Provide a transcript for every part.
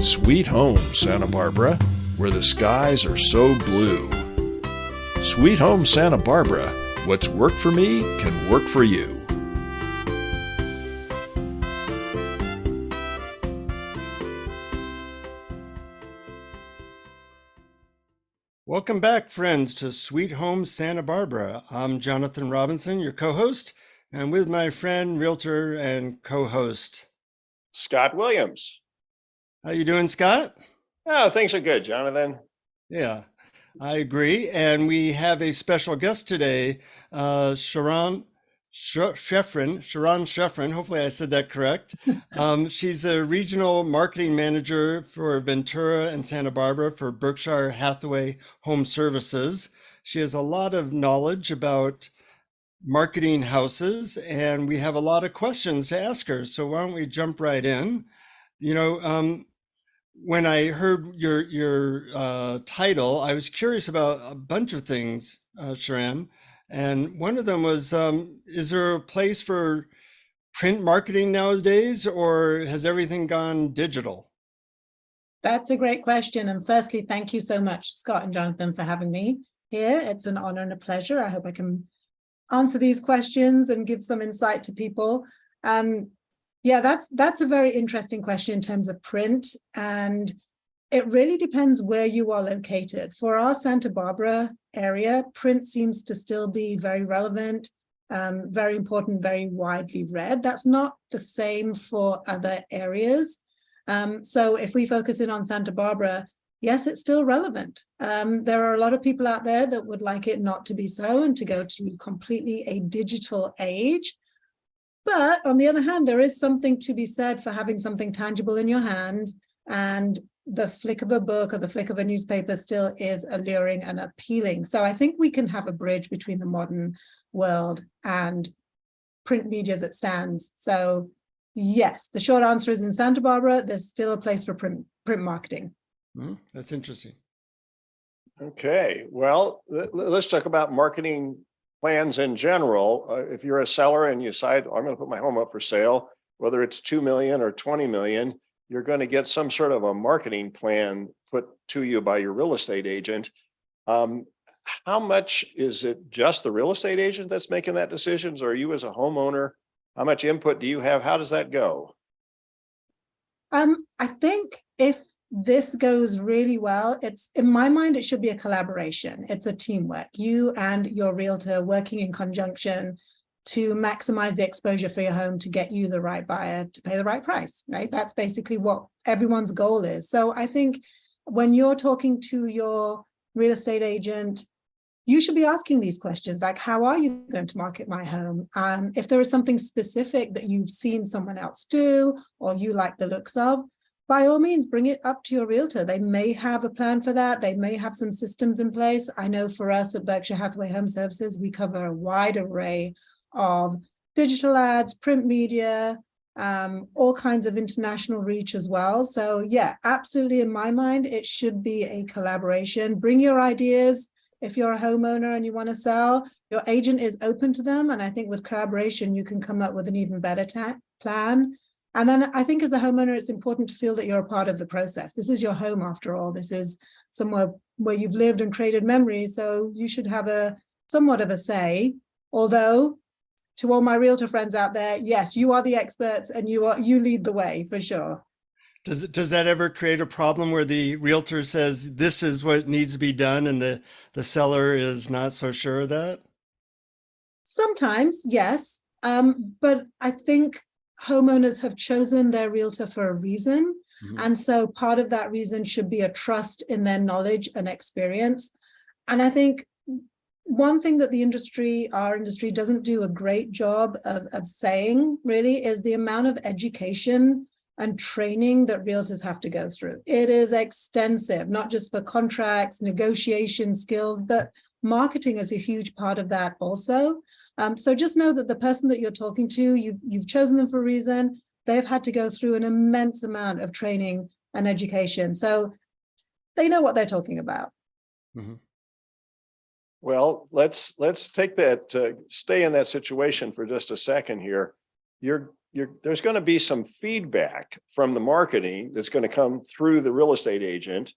Sweet home, Santa Barbara, where the skies are so blue. Sweet home, Santa Barbara, what's worked for me can work for you. Welcome back, friends, to Sweet Home Santa Barbara. I'm Jonathan Robinson, your co-host, and with my friend, realtor, and co-host, Scott Williams. How you doing, Scott? Oh, things are good, Jonathan. Yeah, I agree. And we have a special guest today, Sharon Sheffrin. Hopefully I said that correct. She's a regional marketing manager for Ventura and Santa Barbara for Berkshire Hathaway HomeServices. She has a lot of knowledge about marketing houses, and we have a lot of questions to ask her. So why don't we jump right in? You know, when I heard your title, I was curious about a bunch of things, Sharon. And one of them was, is there a place for print marketing nowadays, or has everything gone digital? That's a great question. And firstly, thank you so much, Scott and Jonathan, for having me here. It's an honor and a pleasure. I hope I can answer these questions and give some insight to people. Yeah, that's a very interesting question in terms of print, and it really depends where you are located. For our Santa Barbara area, print seems to still be very relevant, very important, very widely read. That's not the same for other areas. So if we focus in on Santa Barbara, yes, it's still relevant. There are a lot of people out there that would like it not to be so and to go to completely a digital age. But on the other hand, there is something to be said for having something tangible in your hands, and the flick of a book or the flick of a newspaper still is alluring and appealing. So I think we can have a bridge between the modern world and print media as it stands. So yes, the short answer is in Santa Barbara, there's still a place for print marketing. That's interesting. Okay, well, let's talk about marketing plans in general. If you're a seller and you decide, I'm going to put my home up for sale, whether it's 2 million or 20 million, you're going to get some sort of a marketing plan put to you by your real estate agent. How much is it just the real estate agent that's making that decisions, or you as a homeowner? How much input do you have? How does that go? I think if this goes really well, it's, in my mind, it should be a collaboration. It's a teamwork. You and your realtor working in conjunction to maximize the exposure for your home to get you the right buyer to pay the right price, right? That's basically what everyone's goal is. So I think when you're talking to your real estate agent, you should be asking these questions, like, how are you going to market my home? If there is something specific that you've seen someone else do or you like the looks of, by all means, bring it up to your realtor. They may have a plan for that. They may have some systems in place. I know for us at Berkshire Hathaway HomeServices, we cover a wide array of digital ads, print media, all kinds of international reach as well. So yeah, absolutely, in my mind, it should be a collaboration. Bring your ideas. If you're a homeowner and you want to sell, your agent is open to them. And I think with collaboration, you can come up with an even better plan. And then I think as a homeowner, it's important to feel that you're a part of the process. This is your home after all. This is somewhere where you've lived and created memories. So you should have somewhat of a say. Although, to all my realtor friends out there, yes, you are the experts and you lead the way for sure. Does that ever create a problem where the realtor says this is what needs to be done and the seller is not so sure of that? Sometimes, yes. But I think homeowners have chosen their realtor for a reason. Mm-hmm. And so part of that reason should be a trust in their knowledge and experience. And I think one thing that our industry doesn't do a great job of saying really is the amount of education and training that realtors have to go through. It is extensive, not just for contracts, negotiation skills, but marketing is a huge part of that also. So just know that the person that you're talking to, you've chosen them for a reason. They've had to go through an immense amount of training and education. So they know what they're talking about. Mm-hmm. Well, let's take that, stay in that situation for just a second here. You're there's going to be some feedback from the marketing that's going to come through the real estate agent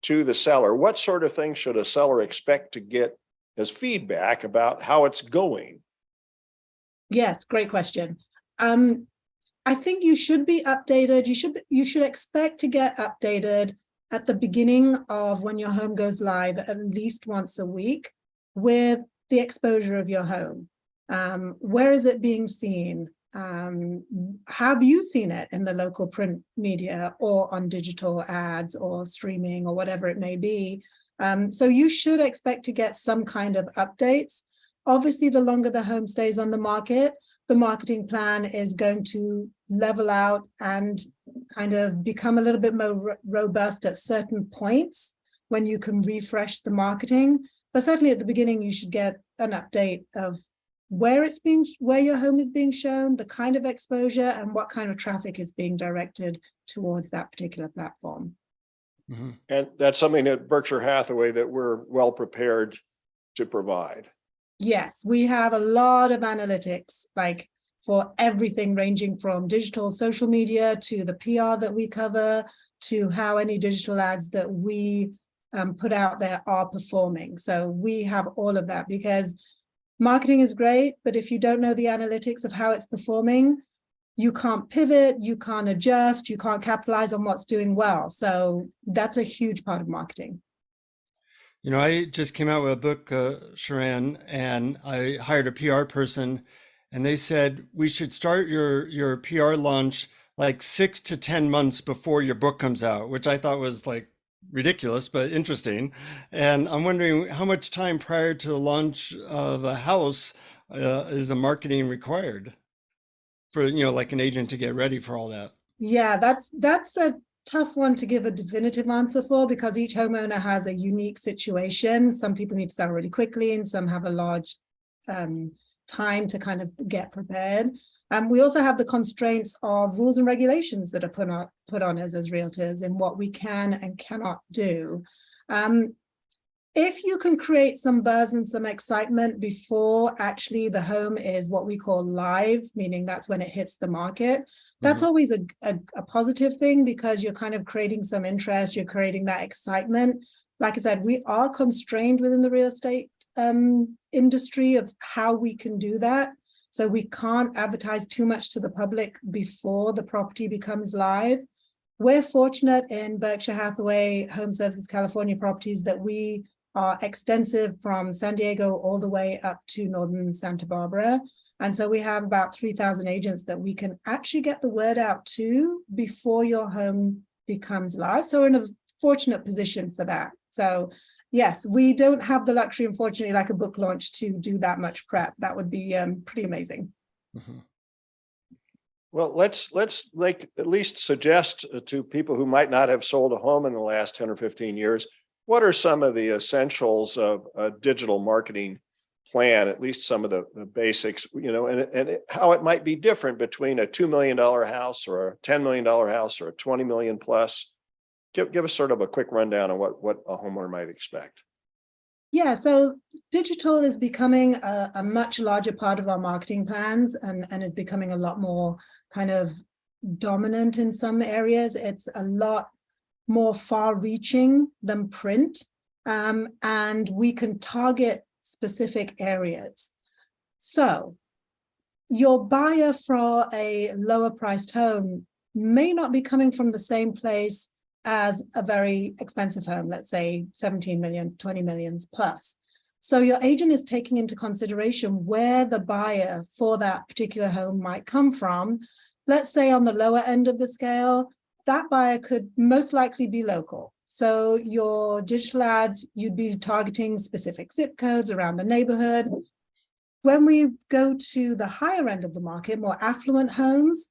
to the seller. What sort of things should a seller expect to get as feedback about how it's going? Yes, great question. I think you should be updated. You should expect to get updated at the beginning of when your home goes live at least once a week with the exposure of your home. Where is it being seen? Have you seen it in the local print media or on digital ads or streaming or whatever it may be? So you should expect to get some kind of updates. Obviously, the longer the home stays on the market, the marketing plan is going to level out and kind of become a little bit more robust at certain points when you can refresh the marketing. But certainly at the beginning, you should get an update of where your home is being shown, the kind of exposure, and what kind of traffic is being directed towards that particular platform. Mm-hmm. And that's something at Berkshire Hathaway that we're well prepared to provide. Yes, we have a lot of analytics, like for everything ranging from digital social media to the PR that we cover to how any digital ads that we put out there are performing. So we have all of that, because marketing is great, but if you don't know the analytics of how it's performing, you can't pivot, you can't adjust, you can't capitalize on what's doing well. So that's a huge part of marketing. You know, I just came out with a book, Sharon, and I hired a PR person, and they said we should start your PR launch like 6 to 10 months before your book comes out, which I thought was like ridiculous, but interesting. And I'm wondering how much time prior to the launch of a house is a marketing required for, you know, like an agent to get ready for all that? Yeah, that's a tough one to give a definitive answer for, because each homeowner has a unique situation. Some people need to sell really quickly, and some have a large time to kind of get prepared. We also have the constraints of rules and regulations that are put on us as realtors in what we can and cannot do. If you can create some buzz and some excitement before actually the home is what we call live, meaning that's when it hits the market, that's always a positive thing, because you're kind of creating some interest, you're creating that excitement. Like I said, we are constrained within the real estate industry of how we can do that. So we can't advertise too much to the public before the property becomes live. We're fortunate in Berkshire Hathaway HomeServices California properties that we are extensive from San Diego all the way up to northern Santa Barbara. And so we have about 3,000 agents that we can actually get the word out to before your home becomes live. So we're in a fortunate position for that. So yes, we don't have the luxury, unfortunately, like a book launch, to do that much prep. That would be pretty amazing. Mm-hmm. Well, let's like at least suggest to people who might not have sold a home in the last 10 or 15 years, what are some of the essentials of a digital marketing plan, at least some of the basics, you know, and how it might be different between a $2 million house or a $10 million house or a 20 million plus. Give us sort of a quick rundown on what a homeowner might expect. Yeah, so digital is becoming a much larger part of our marketing plans, and is becoming a lot more kind of dominant in some areas. It's a lot more far-reaching than print, and we can target specific areas. So your buyer for a lower priced home may not be coming from the same place as a very expensive home, let's say 17 million, 20 millions plus. So your agent is taking into consideration where the buyer for that particular home might come from. Let's say on the lower end of the scale, that buyer could most likely be local. So your digital ads, you'd be targeting specific zip codes around the neighborhood. When we go to the higher end of the market, more affluent homes,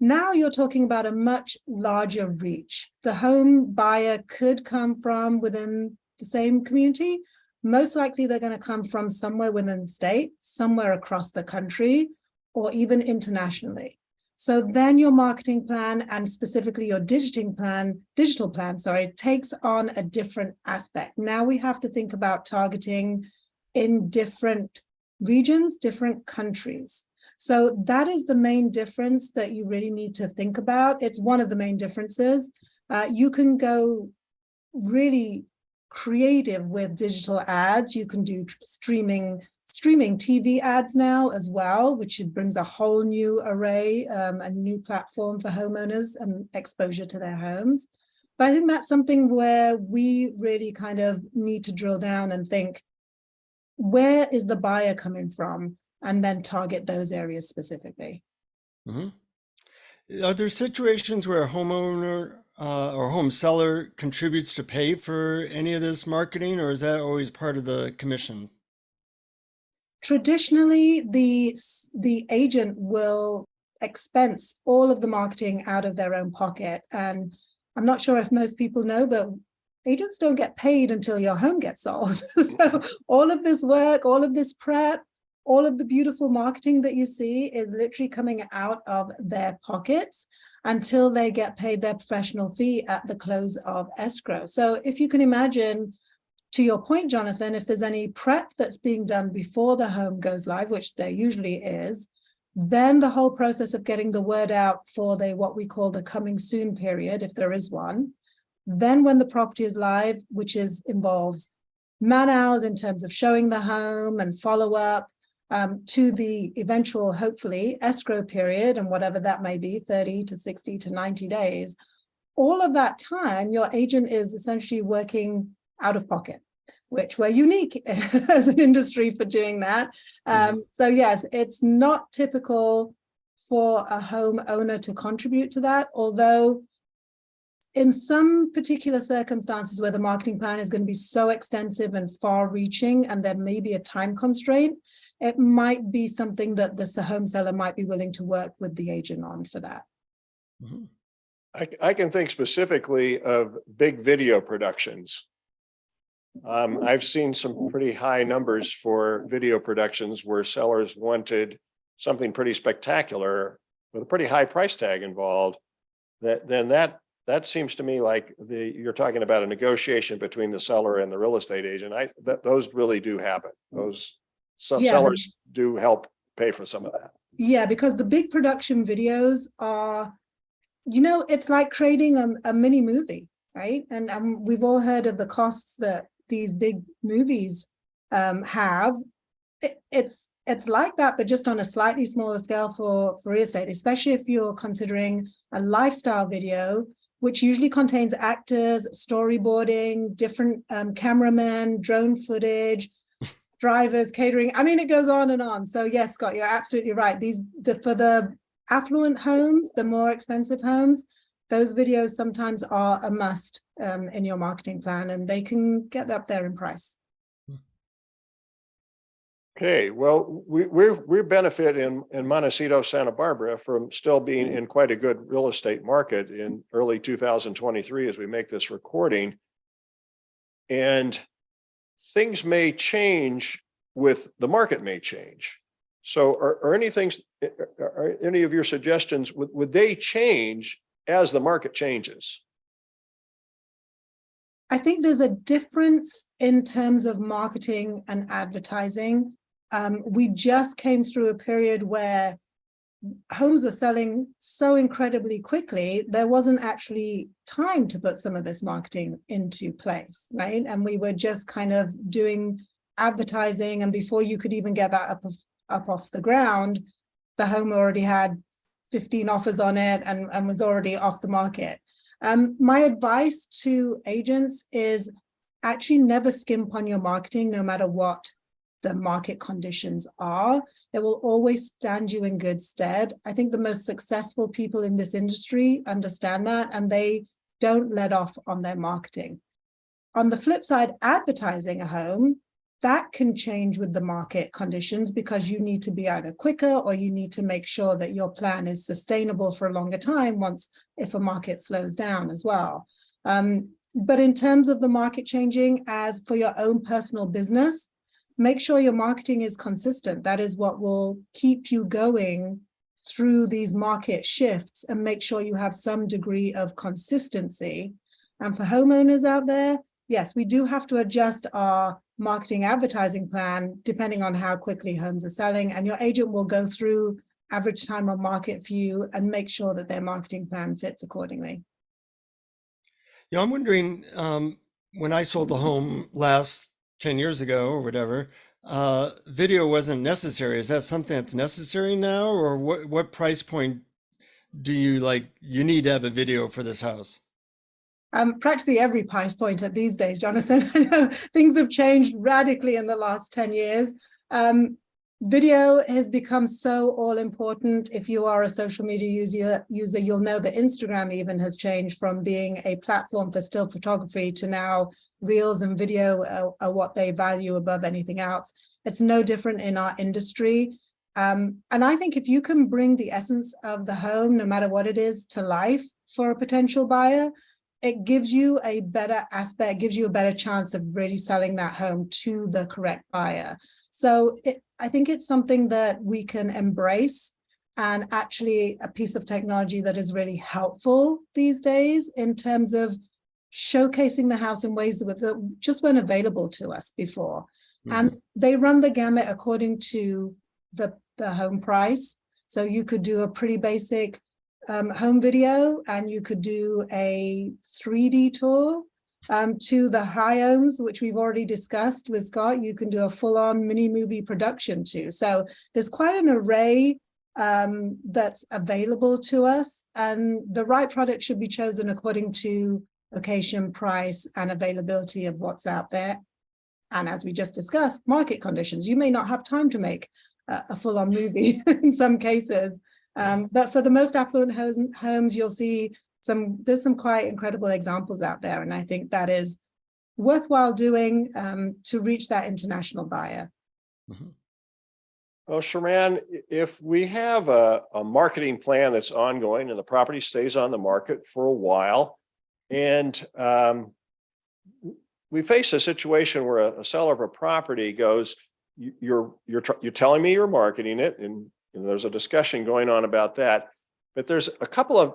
now you're talking about a much larger reach. The home buyer could come from within the same community. Most likely they're going to come from somewhere within the state, somewhere across the country, or even internationally. So then your marketing plan, and specifically your digital plan, takes on a different aspect. Now we have to think about targeting in different regions, different countries. So that is the main difference that you really need to think about. It's one of the main differences. You can go really creative with digital ads. You can do streaming TV ads now as well, which brings a whole new array, a new platform for homeowners and exposure to their homes. But I think that's something where we really kind of need to drill down and think, where is the buyer coming from? And then target those areas specifically. Mm-hmm. Are there situations where a homeowner or home seller contributes to pay for any of this marketing, or is that always part of the commission? Traditionally, the agent will expense all of the marketing out of their own pocket. And I'm not sure if most people know, but agents don't get paid until your home gets sold. So all of this work, all of this prep, all of the beautiful marketing that you see is literally coming out of their pockets until they get paid their professional fee at the close of escrow. So if you can imagine, to your point, Jonathan, if there's any prep that's being done before the home goes live, which there usually is, then the whole process of getting the word out for what we call the coming soon period, if there is one, then when the property is live, which involves man hours in terms of showing the home and follow up, to the eventual, hopefully, escrow period, and whatever that may be, 30 to 60 to 90 days, all of that time, your agent is essentially working out of pocket, which we're unique as an industry for doing that. So yes, it's not typical for a homeowner to contribute to that, although in some particular circumstances where the marketing plan is going to be so extensive and far-reaching, and there may be a time constraint, it might be something that the home seller might be willing to work with the agent on for that. Mm-hmm. I can think specifically of big video productions. I've seen some pretty high numbers for video productions where sellers wanted something pretty spectacular with a pretty high price tag involved. That seems to me like you're talking about a negotiation between the seller and the real estate agent. Those really do happen. Some sellers do help pay for some of that. Yeah, because the big production videos are, it's like creating a mini movie, right? And we've all heard of the costs that these big movies have. It's like that, but just on a slightly smaller scale for real estate, especially if you're considering a lifestyle video, which usually contains actors, storyboarding, different cameramen, drone footage, drivers, catering. I mean, it goes on and on. So yes, Scott, you're absolutely right. For the affluent homes, the more expensive homes, those videos sometimes are a must in your marketing plan, and they can get up there in price. Okay, well, we benefit in Montecito, Santa Barbara from still being in quite a good real estate market in early 2023 as we make this recording. And things may change the market may change. So are any of your suggestions, would they change as the market changes? I think there's a difference in terms of marketing and advertising. We just came through a period where homes were selling so incredibly quickly, there wasn't actually time to put some of this marketing into place, right? And we were just kind of doing advertising, and before you could even get that up off the ground, the home already had 15 offers on it and was already off the market. My advice to agents is actually never skimp on your marketing, no matter what the market conditions are. It will always stand you in good stead. I think the most successful people in this industry understand that, and they don't let off on their marketing. On the flip side, advertising a home, that can change with the market conditions, because you need to be either quicker or you need to make sure that your plan is sustainable for a longer time if a market slows down as well. But in terms of the market changing, as for your own personal business, make sure your marketing is consistent. That is what will keep you going through these market shifts, and make sure you have some degree of consistency. And for homeowners out there, yes, we do have to adjust our marketing advertising plan depending on how quickly homes are selling, and your agent will go through average time on market view, and make sure that their marketing plan fits accordingly. I'm wondering, when I sold the home last 10 years ago or whatever, video wasn't necessary. Is that something that's necessary now, or what price point do you need to have a video for this house? Practically every price point at these days, Jonathan. I know things have changed radically in the last 10 years. Video has become so all important. If you are a social media user, you'll know that Instagram even has changed from being a platform for still photography to now reels and video are what they value above anything else. It's no different in our industry. And I think if you can bring the essence of the home, no matter what it is, to life for a potential buyer, it gives you a better aspect, gives you a better chance of really selling that home to the correct buyer. So I think it's something that we can embrace, and actually a piece of technology that is really helpful these days in terms of showcasing the house in ways that just weren't available to us before. Mm-hmm. And they run the gamut according to the home price. So you could do a pretty basic home video, and you could do a 3D tour. To the high homes, which we've already discussed with Scott, you can do a full-on mini movie production too. So there's quite an array that's available to us, and the right product should be chosen according to location, price, and availability of what's out there. And as we just discussed, market conditions. You may not have time to make a full-on movie in some cases, but for the most affluent homes, you'll see there's some quite incredible examples out there, and I think that is worthwhile doing to reach that international buyer. Mm-hmm. Well, Sharon, if we have a marketing plan that's ongoing and the property stays on the market for a while, and we face a situation where a seller of a property goes, you're telling me you're marketing it, and there's a discussion going on about that, but there's a couple of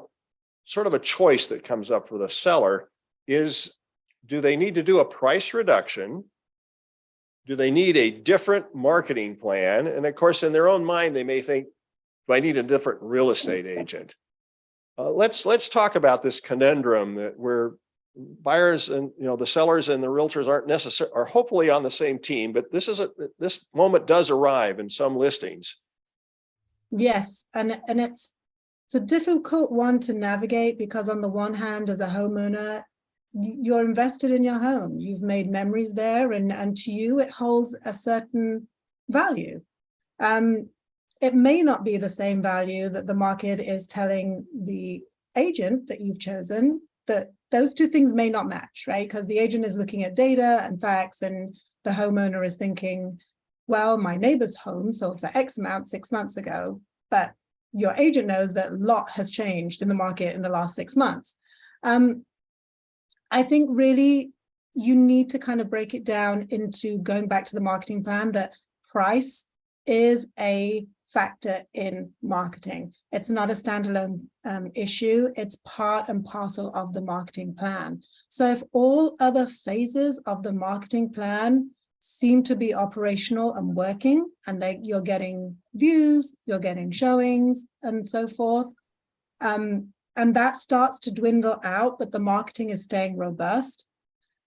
sort of a choice that comes up for the seller is, do they need to do a price reduction? Do they need a different marketing plan? And of course, in their own mind, they may think, do I need a different real estate agent? Let's talk about this conundrum that where buyers and the sellers and the realtors are hopefully on the same team, but this moment does arrive in some listings. Yes, and it's a difficult one to navigate, because on the one hand, as a homeowner, you're invested in your home. You've made memories there, and to you, it holds a certain value. It may not be the same value that the market is telling the agent that you've chosen. That those two things may not match, right? Because the agent is looking at data and facts, and the homeowner is thinking, well, my neighbor's home sold for X amount 6 months ago, but your agent knows that a lot has changed in the market in the last 6 months. I think really you need to kind of break it down into going back to the marketing plan, that price is a factor in marketing. It's not a standalone issue. It's part and parcel of the marketing plan. So if all other phases of the marketing plan seem to be operational and working, and you're getting views, you're getting showings, and so forth, and that starts to dwindle out, but the marketing is staying robust,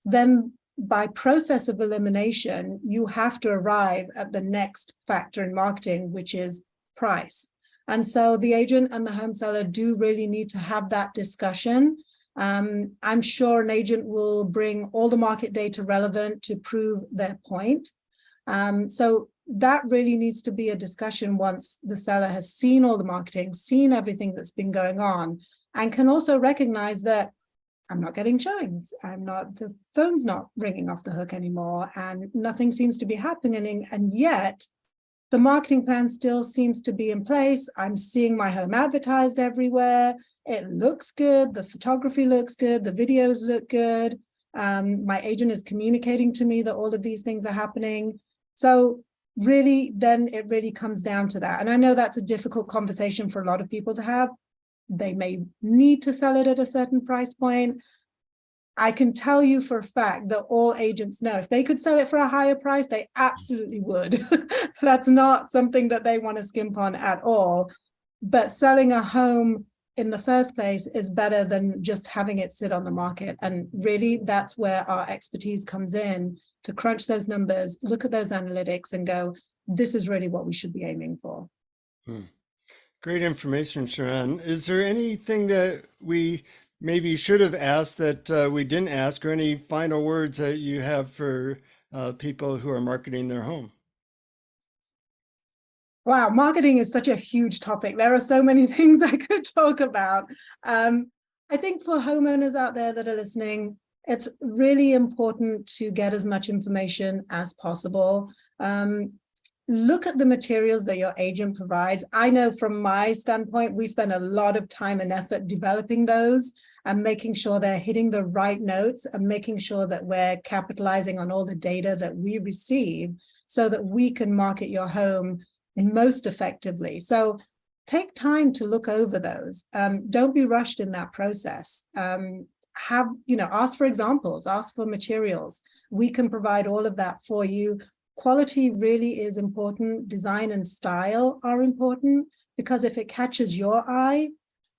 then by process of elimination, you have to arrive at the next factor in marketing, which is price. And so the agent and the home seller do really need to have that discussion. I'm sure an agent will bring all the market data relevant to prove their point. So that really needs to be a discussion once the seller has seen all the marketing, seen everything that's been going on, and can also recognize that I'm not getting showings. The phone's not ringing off the hook anymore, and nothing seems to be happening. And yet the marketing plan still seems to be in place. I'm seeing my home advertised everywhere. It looks good. The photography looks good. The videos look good. My agent is communicating to me that all of these things are happening. So really, then it really comes down to that. And I know that's a difficult conversation for a lot of people to have. They may need to sell it at a certain price point. I can tell you for a fact that all agents know if they could sell it for a higher price, they absolutely would. That's not something that they want to skimp on at all. But selling a home in the first place is better than just having it sit on the market. And really, that's where our expertise comes in, to crunch those numbers, look at those analytics and go, this is really what we should be aiming for. Great information, Sharon. Is there anything that we maybe should have asked that we didn't ask, or any final words that you have for people who are marketing their home? Wow, marketing is such a huge topic. There are so many things I could talk about. I think for homeowners out there that are listening, it's really important to get as much information as possible. Look at the materials that your agent provides. I know from my standpoint, we spend a lot of time and effort developing those and making sure they're hitting the right notes and making sure that we're capitalizing on all the data that we receive so that we can market your home most effectively. So take time to look over those. Don't be rushed in that process. Ask for examples, ask for materials. We can provide all of that for you. Quality really is important. Design and style are important, because if it catches your eye,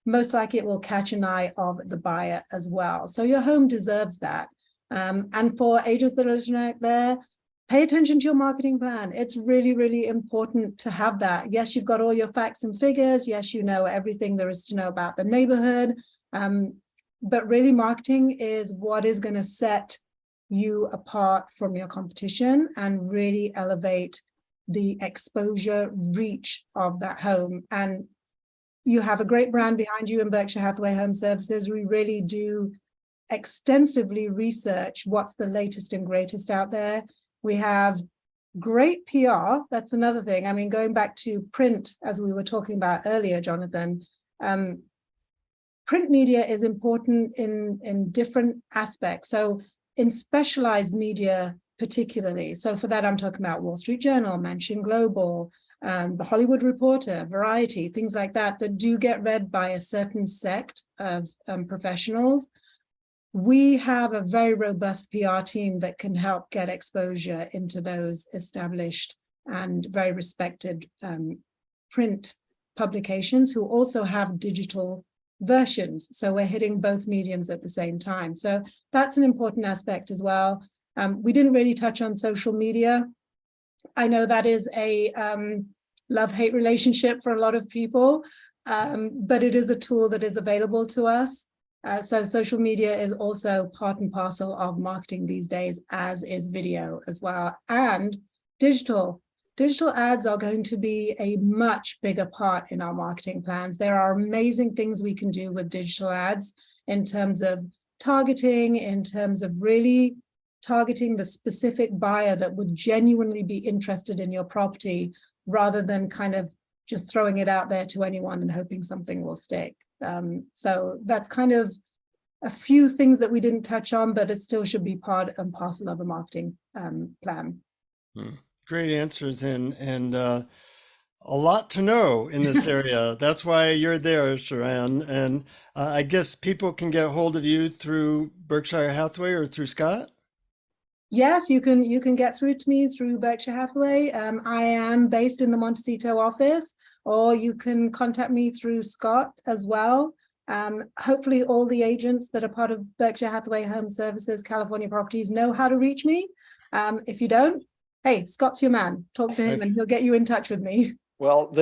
most likely it will catch an eye of the buyer as well. So your home deserves that. And for agents that are listening out there, pay attention to your marketing plan. It's really, really important to have that. Yes, you've got all your facts and figures. Yes, you know everything there is to know about the neighborhood. But really, marketing is what is going to set you apart from your competition and really elevate the exposure reach of that home. And you have a great brand behind you in Berkshire Hathaway Home Services. We really do extensively research what's the latest and greatest out there. We have great PR. That's another thing. I mean, going back to print, as we were talking about earlier, Jonathan, print media is important in different aspects. So in specialized media, particularly. So for that, I'm talking about Wall Street Journal, Mansion Global, the Hollywood Reporter, Variety, things like that, that do get read by a certain sect of professionals. We have a very robust PR team that can help get exposure into those established and very respected print publications who also have digital versions. So we're hitting both mediums at the same time. So that's an important aspect as well. We didn't really touch on social media. I know that is a love-hate relationship for a lot of people, but it is a tool that is available to us. So social media is also part and parcel of marketing these days, as is video as well. And digital ads are going to be a much bigger part in our marketing plans. There are amazing things we can do with digital ads in terms of targeting, in terms of really targeting the specific buyer that would genuinely be interested in your property, rather than kind of just throwing it out there to anyone and hoping something will stick. So that's kind of a few things that we didn't touch on, but it still should be part and parcel of a marketing plan. Great answers, and a lot to know in this area. That's why you're there, Sharon. And I guess people can get hold of you through Berkshire Hathaway or through Scott? Yes, you can get through to me through Berkshire Hathaway. I am based in the Montecito office, or you can contact me through Scott as well. Hopefully all the agents that are part of Berkshire Hathaway Home Services, California Properties know how to reach me. If you don't, hey, Scott's your man. Talk to him and he'll get you in touch with me. Well,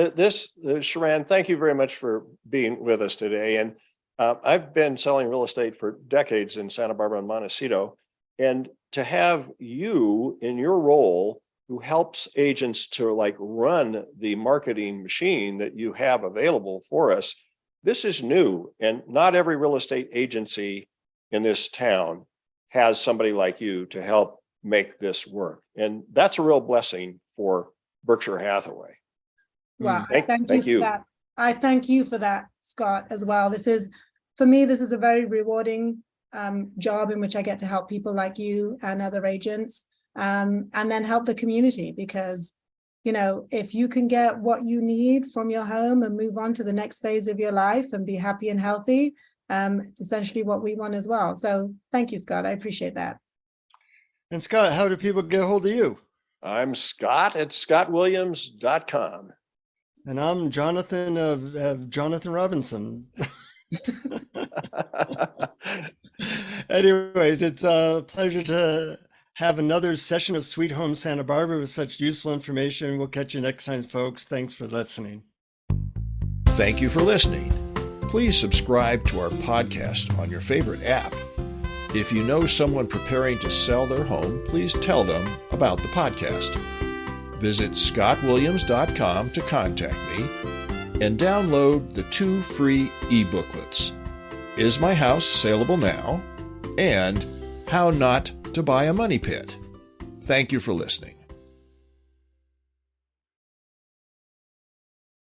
Sharon, thank you very much for being with us today. And I've been selling real estate for decades in Santa Barbara and Montecito. And to have you in your role, who helps agents to run the marketing machine that you have available for us, this is new. And not every real estate agency in this town has somebody like you to help make this work. And that's a real blessing for Berkshire Hathaway. Wow. Thank you. For that. I thank you for that, Scott, as well. For me, this is a very rewarding job in which I get to help people like you and other agents, and then help the community, because, if you can get what you need from your home and move on to the next phase of your life and be happy and healthy, It's essentially what we want as well. So thank you, Scott. I appreciate that. And Scott, how do people get a hold of you? I'm Scott at scottwilliams.com. And I'm Jonathan of Jonathan Robinson. Anyways, it's a pleasure to have another session of Sweet Home Santa Barbara with such useful information. We'll catch you next time, folks. Thanks for listening. Thank you for listening. Please subscribe to our podcast on your favorite app. If you know someone preparing to sell their home, please tell them about the podcast. Visit scottwilliams.com to contact me and download the 2 free e-booklets, Is My House Saleable Now? And How Not to Buy a Money Pit. Thank you for listening.